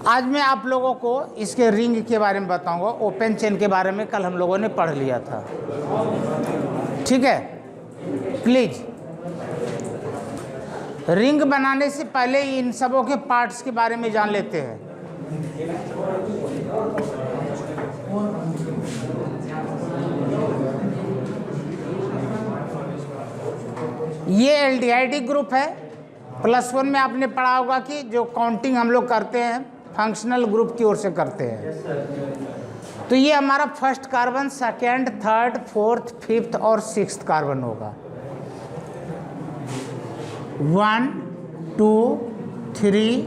आज मैं आप लोगों को इसके रिंग के बारे में बताऊंगा। ओपन चेन के बारे में कल हम लोगों ने पढ़ लिया था, ठीक है। प्लीज रिंग बनाने से पहले इन सबों के पार्ट्स के बारे में जान लेते हैं। ये एल्डिहाइड ग्रुप है। +1 में आपने पढ़ा होगा कि जो काउंटिंग हम लोग करते हैं फंक्शनल ग्रुप की ओर से करते हैं। तो ये हमारा first carbon, second, third, fourth, fifth और सिक्स्थ कार्बन होगा। 1 2 3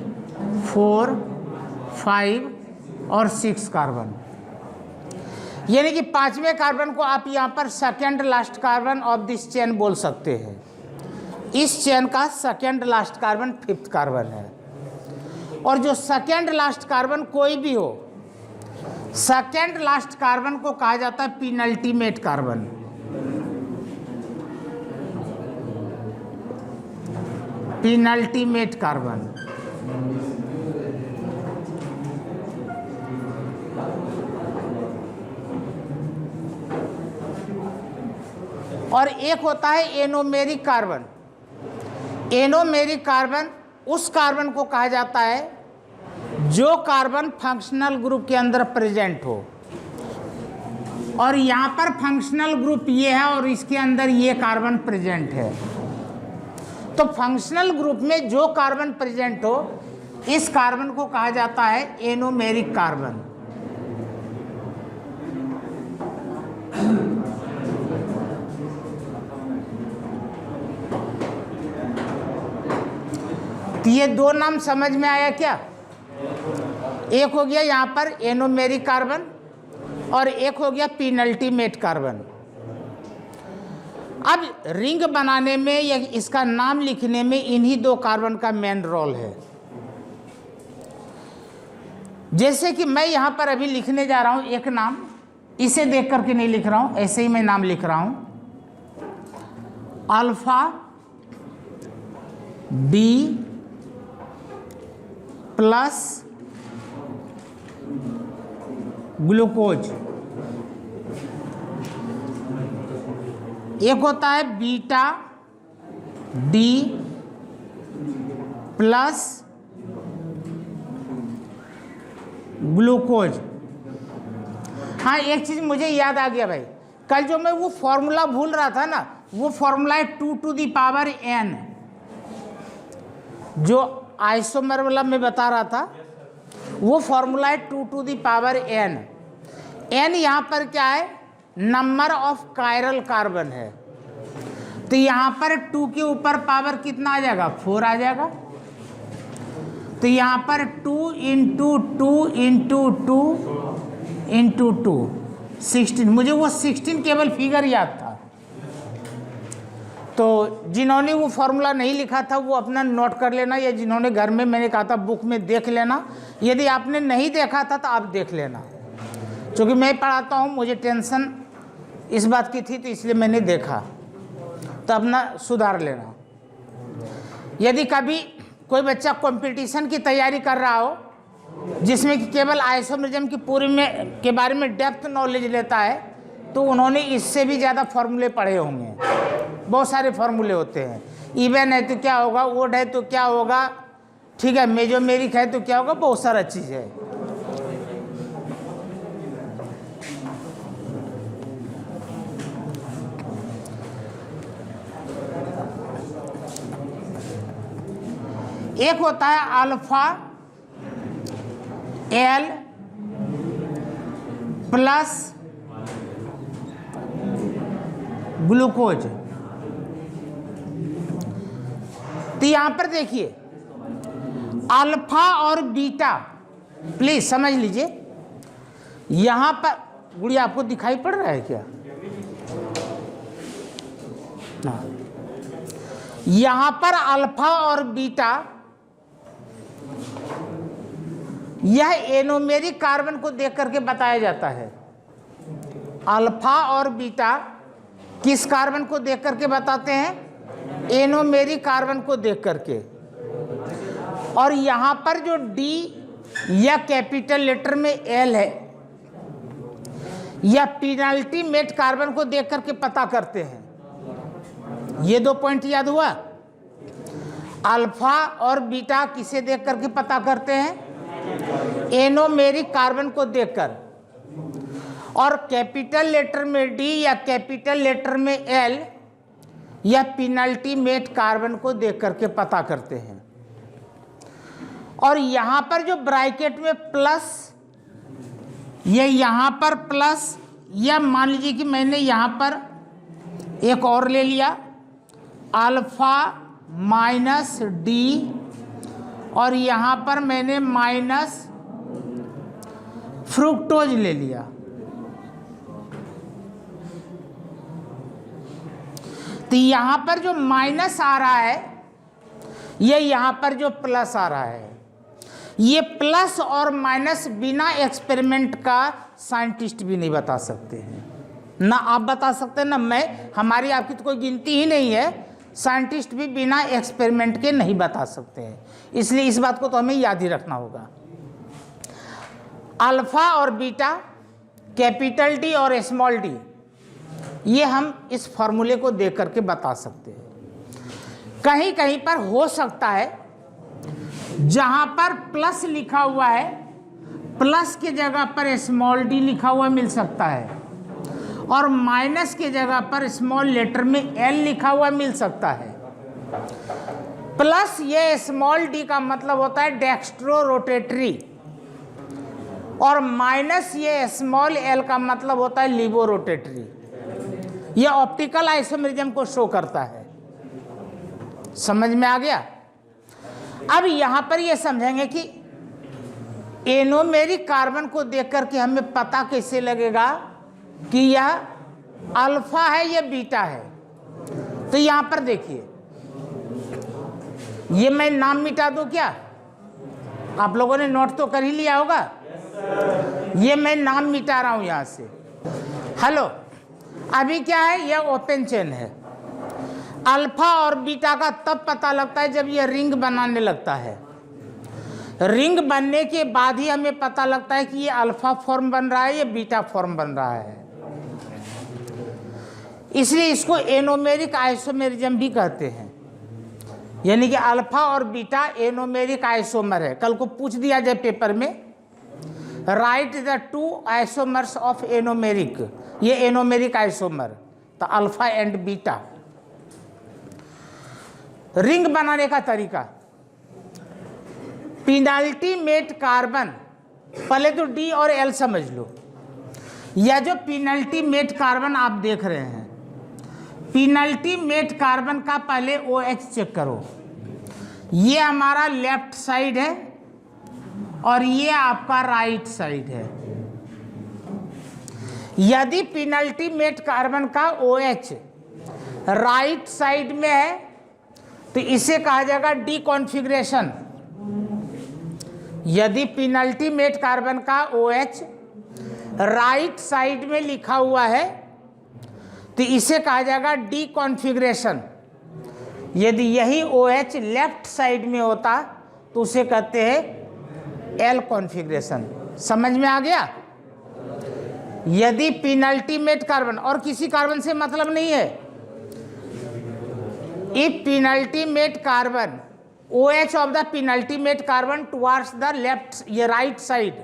4 5 और 6 कार्बन, यानी कि 5वें कार्बन को आप यहाँ पर second last carbon of this chain बोल सकते हैं। इस चेन का second last carbon 5th carbon है। और जो सेकेंड लास्ट कार्बन कोई भी हो, सेकेंड लास्ट कार्बन को कहा जाता है पेनल्टीमेट कार्बन। Penultimate carbon. और एक होता है एनोमेरिक कार्बन। एनोमेरिक कार्बन उस कार्बन को कहा जाता है जो कार्बन फंक्शनल ग्रुप के अंदर प्रेजेंट हो। और यहाँ पर फंक्शनल ग्रुप ये है और इसके अंदर ये कार्बन प्रेजेंट है। तो फंक्शनल ग्रुप में जो कार्बन प्रेजेंट हो, इस कार्बन को कहा जाता है एनोमेरिक कार्बन। तो ये दो नाम समझ में आया क्या? एक हो गया यहाँ पर एनोमेरिक कार्बन और एक हो गया पेनल्टीमेट कार्बन। अब रिंग बनाने में या इसका नाम लिखने में इन्हीं दो कार्बन का मेन रोल है। जैसे कि मैं यहाँ पर अभी लिखने जा रहा हूँ एक नाम, इसे देख करके नहीं लिख रहा हूँ, ऐसे ही मैं नाम लिख रहा हूँ अल्फा बी प्लस ग्लूकोज। एक होता है बीटा डी प्लस ग्लूकोज। हाँ, एक चीज मुझे याद आ गया भाई, कल जो मैं वो फॉर्मूला भूल रहा था ना, वो फॉर्मूला है 2 to the power n, जो आइसोमर वाला मैं बता रहा था। वो फॉर्मूला है 2 to the power n। n यहाँ पर क्या है? नंबर ऑफ कायरल कार्बन है। तो यहाँ पर 2 के ऊपर पावर कितना आ जाएगा? 4 आ जाएगा। तो यहाँ पर 2 × 2 × 2 × 2 16। मुझे वो 16 केवल फिगर याद था। तो जिन्होंने वो फॉर्मूला नहीं लिखा था वो अपना नोट कर लेना, या जिन्होंने घर में, मैंने कहा था बुक में देख लेना। यदि आपने नहीं देखा था तो आप देख लेना, क्योंकि मैं पढ़ाता हूँ, मुझे टेंशन इस बात की थी तो इसलिए मैंने देखा। तो अपना सुधार लेना। यदि कभी कोई बच्चा कंपटीशन की तैयारी कर रहा हो जिसमें कि केवल आइसोमरिज्म की पूरी में के बारे में डेप्थ नॉलेज लेता है, तो उन्होंने इससे भी ज़्यादा फॉर्मूले पढ़े होंगे। बहुत सारे फॉर्मूले होते हैं। इवन है तो क्या होगा, ओड है तो क्या होगा, ठीक है, मेजोमेरिक है तो क्या होगा, बहुत सारा चीज़ है। एक होता है अल्फा एल प्लस ग्लूकोज। तो यहां पर देखिए अल्फा और बीटा, प्लीज समझ लीजिए। यहां पर गुड़िया आपको दिखाई पड़ रहा है क्या? यहां पर अल्फा और बीटा, यह एनोमेरिक कार्बन को देख करके बताया जाता है। अल्फा और बीटा किस कार्बन को देख करके बताते हैं? एनोमेरिक कार्बन को देख करके। और यहाँ पर जो डी या कैपिटल लेटर में एल है, या पेनाल्टी मेट कार्बन को देख करके पता करते हैं। ये 2 पॉइंट याद हुआ। अल्फा और बीटा किसे देख करके पता करते हैं? एनोमेरिक कार्बन को देखकर। और कैपिटल लेटर में डी या कैपिटल लेटर में एल या पेनाल्टी मेट कार्बन को देख करके पता करते हैं। और यहाँ पर जो ब्रैकेट में प्लस, ये यहाँ पर प्लस, या मान लीजिए कि मैंने यहाँ पर एक और ले लिया, अल्फा माइनस डी, और यहाँ पर मैंने माइनस फ्रुक्टोज ले लिया। तो यहाँ पर जो माइनस आ रहा है, ये यहाँ पर जो प्लस आ रहा है, ये प्लस और माइनस बिना एक्सपेरिमेंट का साइंटिस्ट भी नहीं बता सकते हैं। ना आप बता सकते हैं ना मैं, हमारी आपकी तो कोई गिनती ही नहीं है। साइंटिस्ट भी बिना एक्सपेरिमेंट के नहीं बता सकते हैं, इसलिए इस बात को तो हमें याद ही रखना होगा। अल्फा और बीटा, कैपिटल डी और स्मॉल डी, ये हम इस फॉर्मूले को देख करके बता सकते हैं। कहीं कहीं पर हो सकता है जहां पर प्लस लिखा हुआ है, प्लस के जगह पर स्मॉल डी लिखा हुआ मिल सकता है, और माइनस के जगह पर स्मॉल लेटर में एल लिखा हुआ मिल सकता है। प्लस ये स्मॉल डी का मतलब होता है डेक्स्ट्रो रोटेटरी, और माइनस ये स्मॉल एल का मतलब होता है लिबो रोटेटरी। ये ऑप्टिकल आइसोमेरिज्म को शो करता है। समझ में आ गया? अब यहां पर ये समझेंगे कि एनोमेरिक कार्बन को देख करके हमें पता कैसे लगेगा कि यह अल्फा है या बीटा है। तो यहां पर देखिए, ये मैं नाम मिटा दूं क्या? आप लोगों ने नोट तो कर ही लिया होगा। ये मैं नाम मिटा रहा हूं यहां से। हेलो, अभी क्या है? यह ओपन चेन है। अल्फा और बीटा का तब पता लगता है जब यह रिंग बनाने लगता है। रिंग बनने के बाद ही हमें पता लगता है कि ये अल्फा फॉर्म बन रहा है या बीटा फॉर्म बन रहा है। इसलिए इसको एनोमेरिक आइसोमेरिज्म भी कहते हैं। यानी कि अल्फा और बीटा एनोमेरिक आइसोमर है। कल को पूछ दिया जाए पेपर में, right the 2 isomers of anomeric, ये एनोमेरिक आइसोमर, तो अल्फा एंड बीटा। रिंग बनाने का तरीका, पेनाल्टी मेट कार्बन, पहले तो डी और एल समझ लो। यह जो पेनाल्टी मेट कार्बन आप देख रहे हैं, पेनाल्टी मेट कार्बन का पहले OH चेक करो। ये हमारा लेफ्ट साइड है और ये आपका राइट साइड है। यदि पेनाल्टी मेट कार्बन का OH राइट साइड में है तो इसे कहा जाएगा डी कॉन्फ़िगरेशन। यदि पेनाल्टी मेट कार्बन का OH राइट साइड में लिखा हुआ है तो इसे कहा जाएगा डी कॉन्फ़िगरेशन। यदि यही OH लेफ्ट साइड में होता तो उसे कहते हैं एल कॉन्फ़िगरेशन। समझ में आ गया? यदि पेनाल्टी मेट कार्बन, और किसी कार्बन से मतलब नहीं है, if penalty met carbon OH of the penalty mate carbon towards the left, ये right side,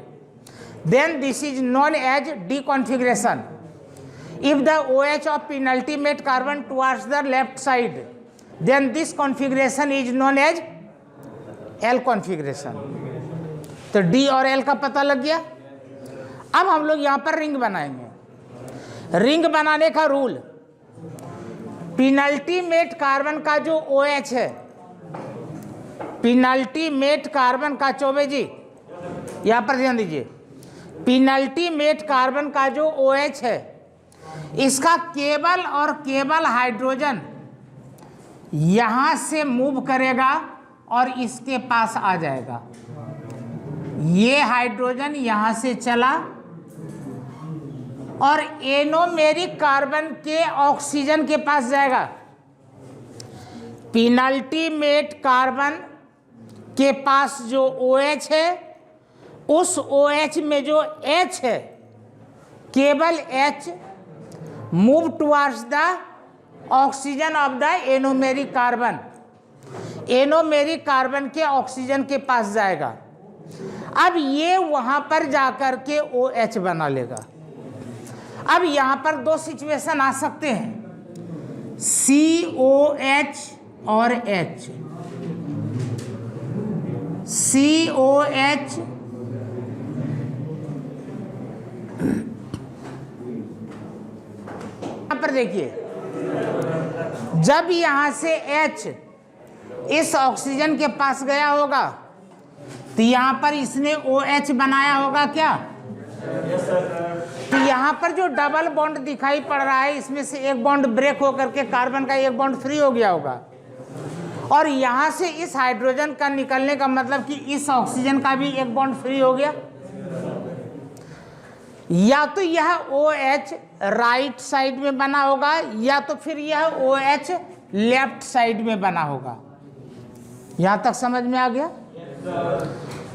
then this is known as D configuration. If the OH of penalty mate carbon towards the left side, then this configuration is known as L configuration. तो D और L का पता लग गया। अब हम लोग यहाँ पर रिंग बनाएंगे। रिंग बनाने का रूल, पेनाल्टी मेट कार्बन का जो OH है, पेनाल्टी मेट कार्बन का, चौबे जी यहाँ पर ध्यान दीजिए, पेनाल्टी मेट कार्बन का जो OH है, इसका केवल और केवल हाइड्रोजन यहाँ से मूव करेगा और इसके पास आ जाएगा। ये हाइड्रोजन यहाँ से चला और एनोमेरिक कार्बन के ऑक्सीजन के पास जाएगा। पेनाल्टी मेट कार्बन के पास जो OH है उस OH में जो H है, केवल H move towards the oxygen of the anomeric carbon, anomeric carbon के ऑक्सीजन के पास जाएगा। अब ये वहां पर जाकर के OH बना लेगा। अब यहां पर दो सिचुएशन आ सकते हैं, COH और H। COH यहां पर देखिए, जब यहां से H इस ऑक्सीजन के पास गया होगा तो यहां पर इसने OH बनाया होगा क्या? तो यहां पर जो डबल बॉन्ड दिखाई पड़ रहा है, इसमें से एक बॉन्ड ब्रेक होकर के कार्बन का एक बॉन्ड फ्री हो गया होगा, और यहां से इस हाइड्रोजन का निकलने का मतलब कि इस ऑक्सीजन का भी एक बॉन्ड फ्री हो गया। या तो यह OH राइट साइड में बना होगा, या तो फिर यह OH लेफ्ट साइड में बना होगा। यहां तक समझ में आ गया?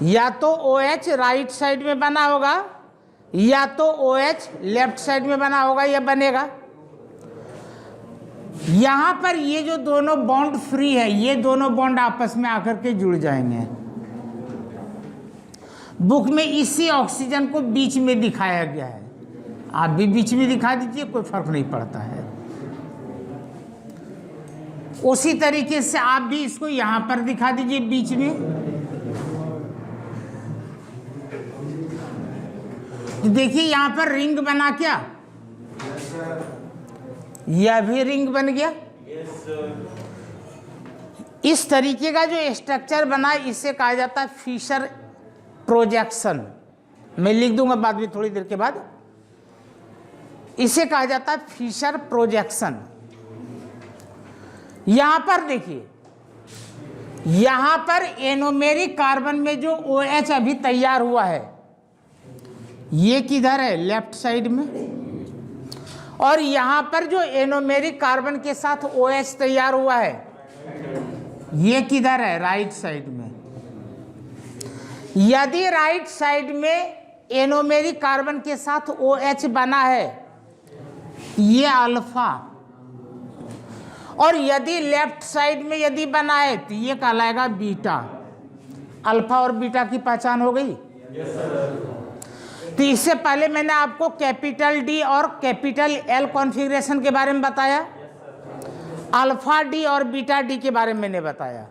या तो OH राइट साइड में बना होगा, या तो OH लेफ्ट साइड में बना होगा, या बनेगा। यहां पर ये जो दोनों बॉन्ड फ्री है, ये दोनों बॉन्ड आपस में आकर के जुड़ जाएंगे। बुक में इसी ऑक्सीजन को बीच में दिखाया गया है, आप भी बीच में दिखा दीजिए, कोई फर्क नहीं पड़ता है। उसी तरीके से आप भी इसको यहां पर दिखा दीजिए बीच में। तो देखिए यहां पर रिंग बना क्या? यह भी रिंग बन गया। इस तरीके का जो स्ट्रक्चर बना, इसे कहा जाता है फिशर प्रोजेक्शन। मैं लिख दूंगा बाद में थोड़ी देर के बाद। इसे कहा जाता है फिशर प्रोजेक्शन। यहां पर देखिए, यहां पर एनोमेरिक कार्बन में जो OH अभी तैयार हुआ है, ये किधर है? लेफ्ट साइड में। और यहां पर जो एनोमेरिक कार्बन के साथ OH तैयार हुआ है, ये किधर है? राइट साइड में। यदि राइट साइड में एनोमेरिक कार्बन के साथ OH बना है, ये अल्फा, और यदि लेफ्ट साइड में यदि बना है तो ये कहलाएगा बीटा। अल्फा और बीटा की पहचान हो गई? तो इससे पहले मैंने आपको कैपिटल D और कैपिटल L कॉन्फ़िगरेशन के बारे में बताया, अल्फा D और बीटा D के बारे में मैंने बताया।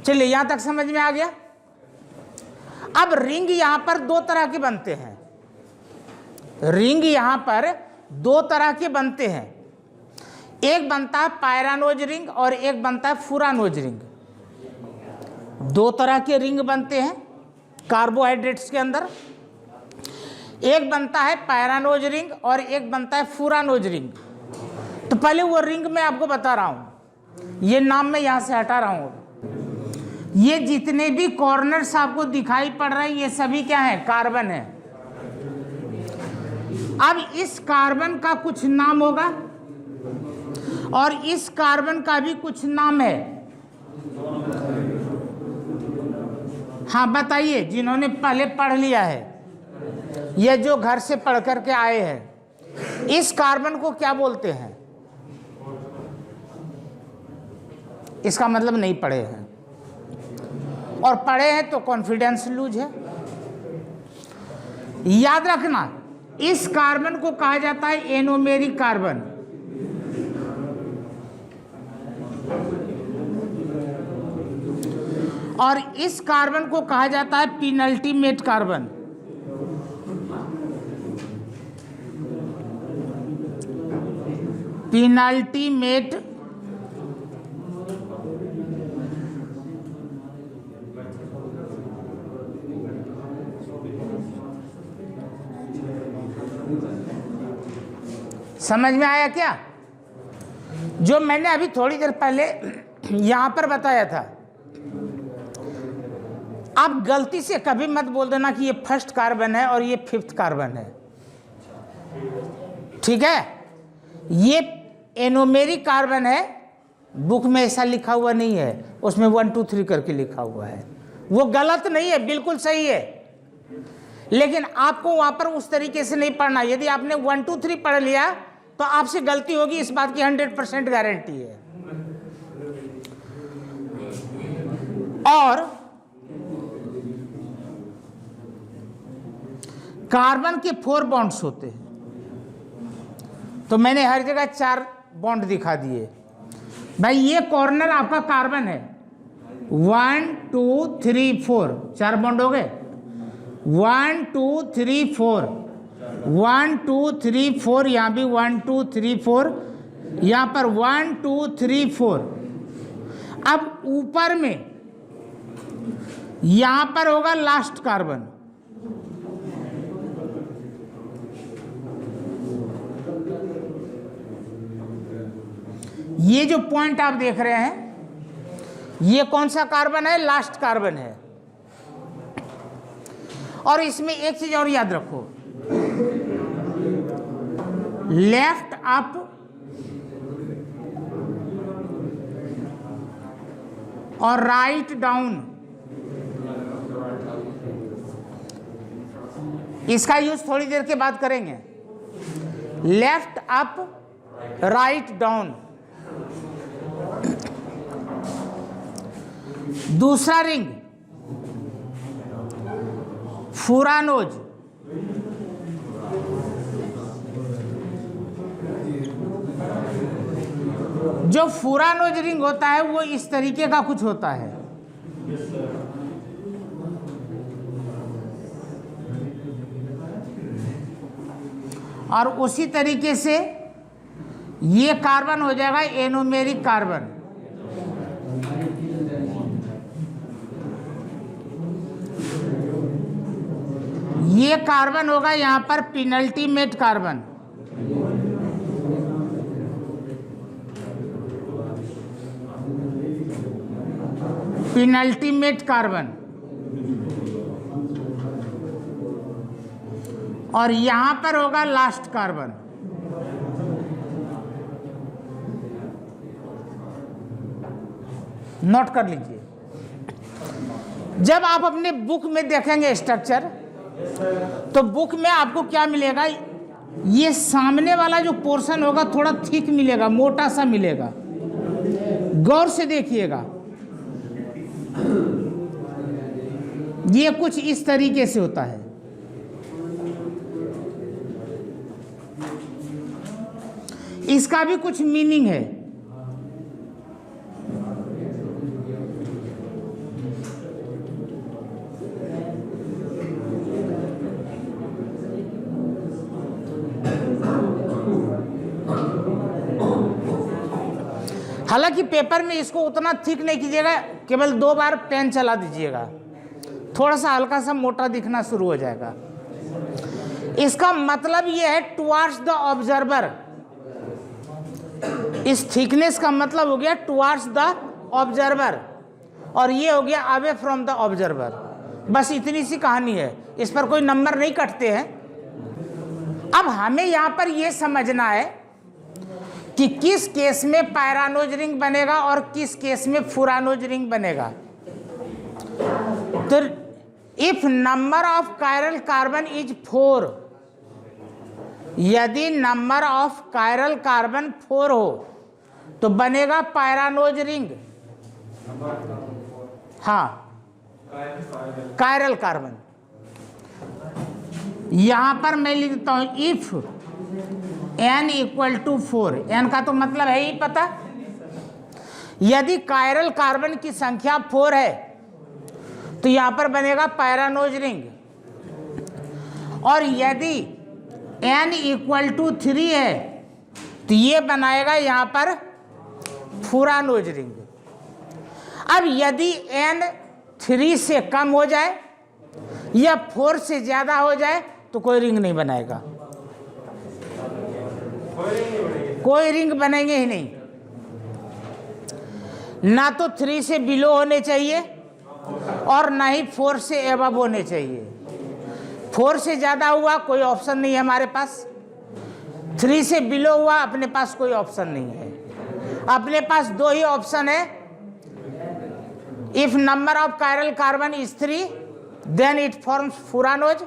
चलिए यहां तक समझ में आ गया। अब रिंग यहां पर दो तरह के बनते हैं। रिंग यहां पर दो तरह के बनते हैं, एक बनता है पायरानोज रिंग और एक बनता है फुरानोज रिंग। दो तरह के रिंग बनते हैं कार्बोहाइड्रेट्स के अंदर। एक बनता है पायरानोज रिंग और एक बनता है फुरानोज रिंग। तो पहले वो रिंग मैं आपको बता रहा हूं, ये नाम मैं यहां से हटा रहा हूं। ये जितने भी कॉर्नर्स आपको दिखाई पड़ रहे हैं, ये सभी क्या है? कार्बन है। अब इस कार्बन का कुछ नाम होगा और इस कार्बन का भी कुछ नाम है। हाँ बताइए, जिन्होंने पहले पढ़ लिया है, ये जो घर से पढ़ करके आए हैं, इस कार्बन को क्या बोलते हैं? इसका मतलब नहीं पढ़े हैं, और पढ़े हैं तो कॉन्फिडेंस लूज है। याद रखना, इस कार्बन को कहा जाता है एनोमेरिक कार्बन। और इस कार्बन को कहा जाता है पेनल्टीमेट कार्बन। पेनल्टीमेट समझ में आया क्या? जो मैंने अभी थोड़ी देर पहले यहां पर बताया था। आप गलती से कभी मत बोल देना कि ये फर्स्ट कार्बन है और ये फिफ्थ कार्बन है, ठीक है? ये एनोमेरिक कार्बन है, बुक में ऐसा लिखा हुआ नहीं है, उसमें 1 2 3 करके लिखा हुआ है। वो गलत नहीं है, बिल्कुल सही है, लेकिन आपको वहां पर उस तरीके से नहीं पढ़ना। यदि आपने 1 2 3 पढ़ लिया तो आपसे गलती होगी, इस बात की 100% गारंटी है। और कार्बन के 4 बॉन्ड्स होते हैं, तो मैंने हर जगह 4 बॉन्ड दिखा दिए। भाई ये कॉर्नर आपका कार्बन है, 1 2 3 4, 4 बॉन्ड हो गए। 1 2 3 4, 1 2 3 4, यहाँ भी 1 2 3 4, यहाँ पर 1 2 3 4। अब ऊपर में यहाँ पर होगा लास्ट कार्बन, ये जो पॉइंट आप देख रहे हैं ये कौन सा कार्बन है? लास्ट कार्बन है। और इसमें एक चीज और याद रखो, लेफ्ट अप और राइट डाउन, इसका यूज थोड़ी देर के बाद करेंगे। Left up write down. दूसरा रिंग फुरानोज, जो फुरानोज रिंग होता है वो इस तरीके का कुछ होता है। और उसी तरीके से ये कार्बन हो जाएगा एनोमेरिक कार्बन। ये कार्बन होगा यहां पर पेनल्टीमेट कार्बन। Penultimate carbon. और यहां पर होगा लास्ट कार्बन। नोट कर लीजिए, जब आप अपने बुक में देखेंगे स्ट्रक्चर, तो बुक में आपको क्या मिलेगा? ये सामने वाला जो पोर्शन होगा थोड़ा थिक मिलेगा, मोटा सा मिलेगा। गौर से देखिएगा, ये कुछ इस तरीके से होता है। इसका भी कुछ मीनिंग है। हालांकि पेपर में इसको उतना थिक नहीं कीजिएगा, केवल 2 बार पेन चला दीजिएगा, थोड़ा सा हल्का सा मोटा दिखना शुरू हो जाएगा। इसका मतलब यह है टुवार्ड्स द ऑब्जर्वर। इस थिकनेस का मतलब हो गया टुवार्ड्स द ऑब्जर्वर, और ये हो गया अवे फ्रॉम द ऑब्जर्वर। बस इतनी सी कहानी है, इस पर कोई नंबर नहीं कटते हैं। अब हमें यहां पर यह समझना है कि किस केस में पैरानोज रिंग बनेगा और किस केस में फुरानोज रिंग बनेगा। तो if number of chiral carbon is 4, यदि नंबर ऑफ कायरल कार्बन 4 हो तो बनेगा पैरानोज रिंग। हाँ, कायरल कार्बन। यहां पर मैं लिखता हूं इफ n = 4, n का तो मतलब है ही पता। यदि कायरल कार्बन की संख्या 4 है तो यहां पर बनेगा पैरानोज रिंग, और यदि n = 3 है तो ये बनाएगा यहां पर फुरानोज रिंग। अब यदि n 3 से कम हो जाए या 4 से ज्यादा हो जाए तो कोई रिंग नहीं बनाएगा, कोई रिंग बनेंगे ही नहीं। ना तो 3 से बिलो होने चाहिए और ना ही 4 से एबव होने चाहिए। 4 से ज्यादा हुआ कोई ऑप्शन नहीं है हमारे पास, 3 से बिलो हुआ अपने पास कोई ऑप्शन नहीं है। अपने पास 2 ही ऑप्शन है, If number of chiral carbon is 3, then it forms furanose.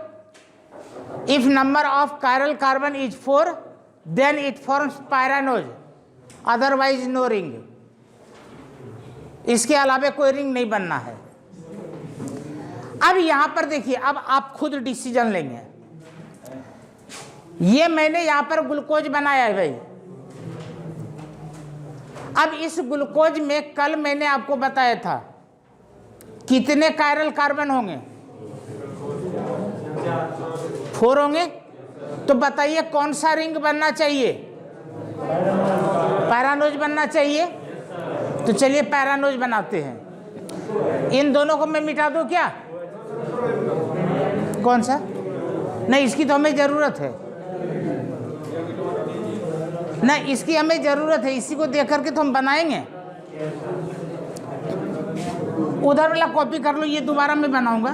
If number of chiral carbon is 4, then it forms pyranose. Otherwise no ring. इसके अलावा कोई रिंग नहीं बनना है। अब यहां पर देखिए, अब आप खुद डिसीजन लेंगे। ये मैंने यहां पर ग्लूकोज बनाया है भाई। अब इस ग्लूकोज में कल मैंने आपको बताया था कितने कायरल कार्बन होंगे, 4 होंगे। तो बताइए कौन सा रिंग बनना चाहिए, पैरानोज बनना चाहिए। तो चलिए पैरानोज बनाते हैं। इन दोनों को मैं मिटा दूं क्या? कौन सा? नहीं, इसकी तो हमें जरूरत है ना, इसकी हमें जरूरत है। इसी को देख करके तो हम बनाएंगे। उधर वाला कॉपी कर लो, ये दोबारा मैं बनाऊंगा।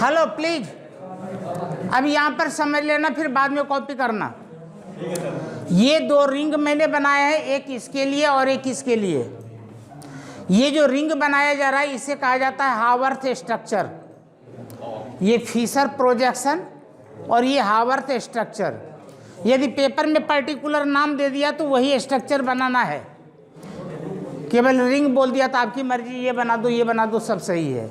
हेलो प्लीज, अब यहां पर समझ लेना, फिर बाद में कॉपी करना। ये 2 रिंग मैंने बनाया है, एक इसके लिए और एक इसके लिए। ये जो रिंग बनाया जा रहा है इसे कहा जाता है हावर्थ स्ट्रक्चर। ये फिशर प्रोजेक्शन और ये हावर्थ स्ट्रक्चर। यदि पेपर में पर्टिकुलर नाम दे दिया तो वही स्ट्रक्चर बनाना है। केवल रिंग बोल दिया तो आपकी मर्जी, ये बना दो ये बना दो, सब सही है।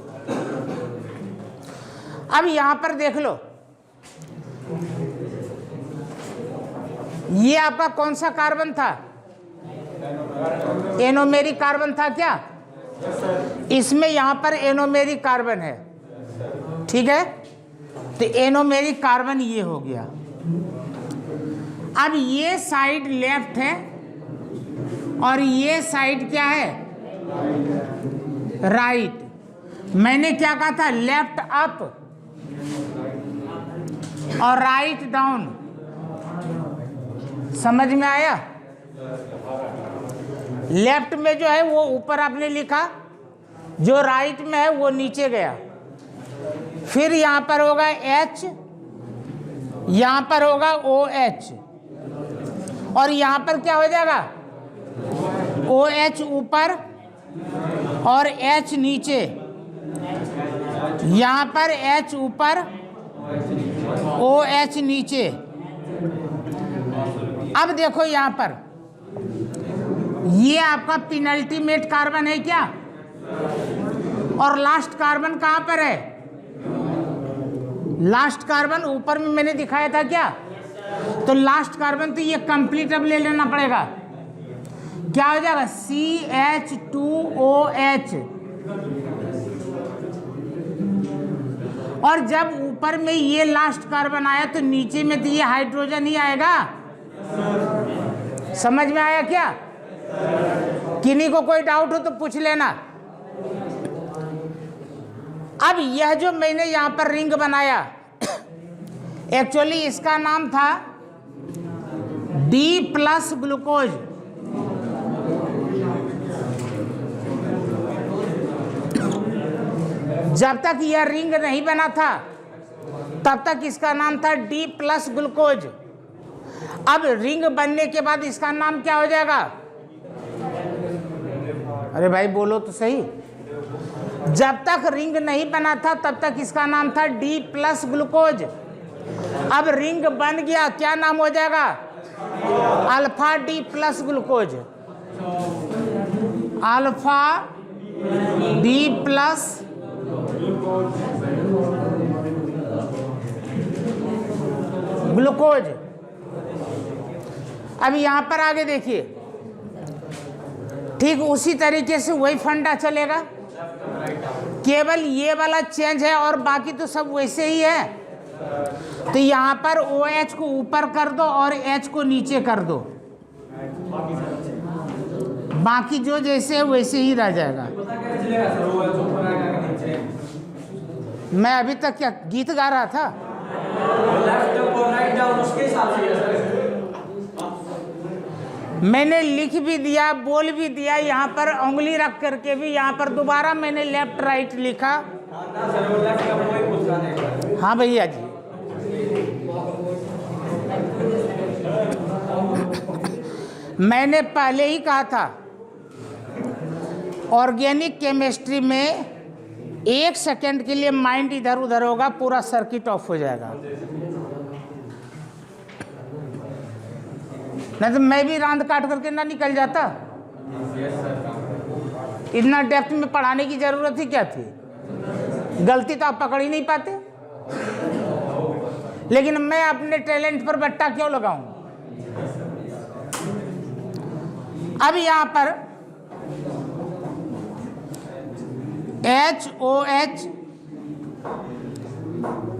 अब यहां पर देख लो, ये आपका कौन सा कार्बन था? एनोमेरिक कार्बन था क्या? इसमें यहां पर एनोमेरिक कार्बन है, ठीक है। तो एनोमेरिक कार्बन ये हो गया। अब ये साइड लेफ्ट है और ये साइड क्या है? राइट। मैंने क्या कहा था? लेफ्ट अप और राइट डाउन। समझ में आया? लेफ्ट में जो है वो ऊपर आपने लिखा, जो राइट में है वो नीचे गया। फिर यहां पर होगा H, यहां पर होगा OH, और यहां पर क्या हो जाएगा? OH ऊपर और H नीचे। यहां पर H ऊपर, OH नीचे। अब देखो यहां पर ये आपका पेनल्टीमेट कार्बन है क्या? और लास्ट कार्बन कहां पर है? लास्ट कार्बन ऊपर में मैंने दिखाया था क्या? तो लास्ट कार्बन तो ये कंप्लीट अब ले लेना पड़ेगा। क्या हो जाएगा? CH2OH। और जब ऊपर में ये लास्ट कार्बन आया तो नीचे में तो ये हाइड्रोजन ही आएगा। समझ में आया क्या? किन्हीं को कोई डाउट हो तो पूछ लेना। अब यह जो मैंने यहां पर रिंग बनाया, एक्चुअली इसका नाम था D+ ग्लूकोज। जब तक यह रिंग नहीं बना था तब तक इसका नाम था D+ ग्लूकोज। अब रिंग बनने के बाद इसका नाम क्या हो जाएगा? अरे भाई बोलो तो सही। जब तक रिंग नहीं बना था तब तक इसका नाम था D+ ग्लूकोज। अब रिंग बन गया, क्या नाम हो जाएगा? Alpha D+ glucose. Alpha D+ glucose. अब यहां पर आगे देखिए, ठीक उसी तरीके से वही फंडा चलेगा, केवल ये वाला चेंज है और बाकी तो सब वैसे ही है। तो यहां पर OH को ऊपर कर दो और H को नीचे कर दो, बाकी जो जैसे है वैसे ही रह जाएगा। मैं अभी तक क्या गीत गा रहा था? मैंने लिख भी दिया, बोल भी दिया, यहाँ पर उंगली रख करके भी, यहाँ पर दोबारा मैंने लेफ्ट राइट लिखा। हाँ भैया जी, मैंने पहले ही कहा था ऑर्गेनिक केमिस्ट्री में 1 सेकंड के लिए माइंड इधर उधर होगा, पूरा सर्किट ऑफ हो जाएगा। नहीं तो मैं भी रांद काट करके ना निकल जाता। इतना डेप्थ में पढ़ाने की जरूरत ही क्या थी? गलती तो आप पकड़ ही नहीं पाते। लेकिन मैं अपने टैलेंट पर बट्टा क्यों लगाऊं? अब यहां पर HOH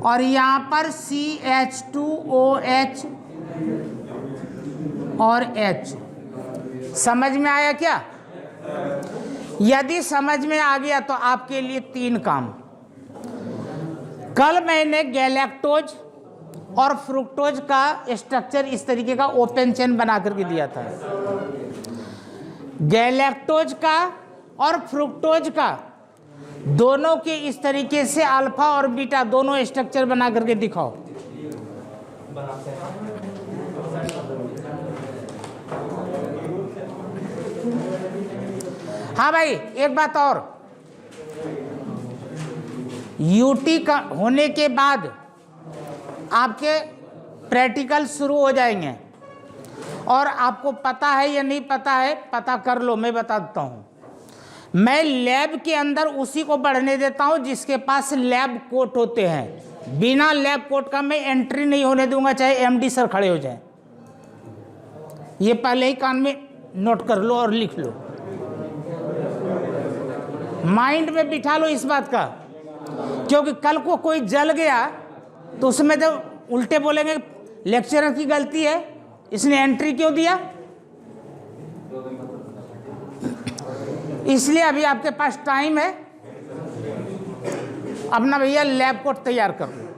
और यहां पर CH2OH और H, समझ में आया क्या? यदि समझ में आ गया तो आपके लिए 3 काम। कल मैंने गैलेक्टोज और फ्रुक्टोज का स्ट्रक्चर इस तरीके का ओपन चेन बना करके दिया था। गैलेक्टोज का और फ्रुक्टोज का दोनों के इस तरीके से अल्फा और बीटा दोनों स्ट्रक्चर बना करके दिखाओ। हाँ भाई, एक बात और, यूटी का होने के बाद आपके प्रैक्टिकल शुरू हो जाएंगे, और आपको पता है या नहीं पता है, पता कर लो, मैं बता देता हूँ। मैं लैब के अंदर उसी को बढ़ने देता हूँ जिसके पास लैब कोट होते हैं। बिना लैब कोट का मैं एंट्री नहीं होने दूंगा, चाहे एमडी सर खड़े हो जाए। ये पहले ही कान में नोट कर लो और लिख लो, माइंड में बिठा लो इस बात का, क्योंकि कल को कोई जल गया तो उसमें जब उल्टे बोलेंगे लेक्चरर की गलती है, इसने एंट्री क्यों दिया। इसलिए अभी आपके पास टाइम है, अपना भैया लैब कोट तैयार कर लो।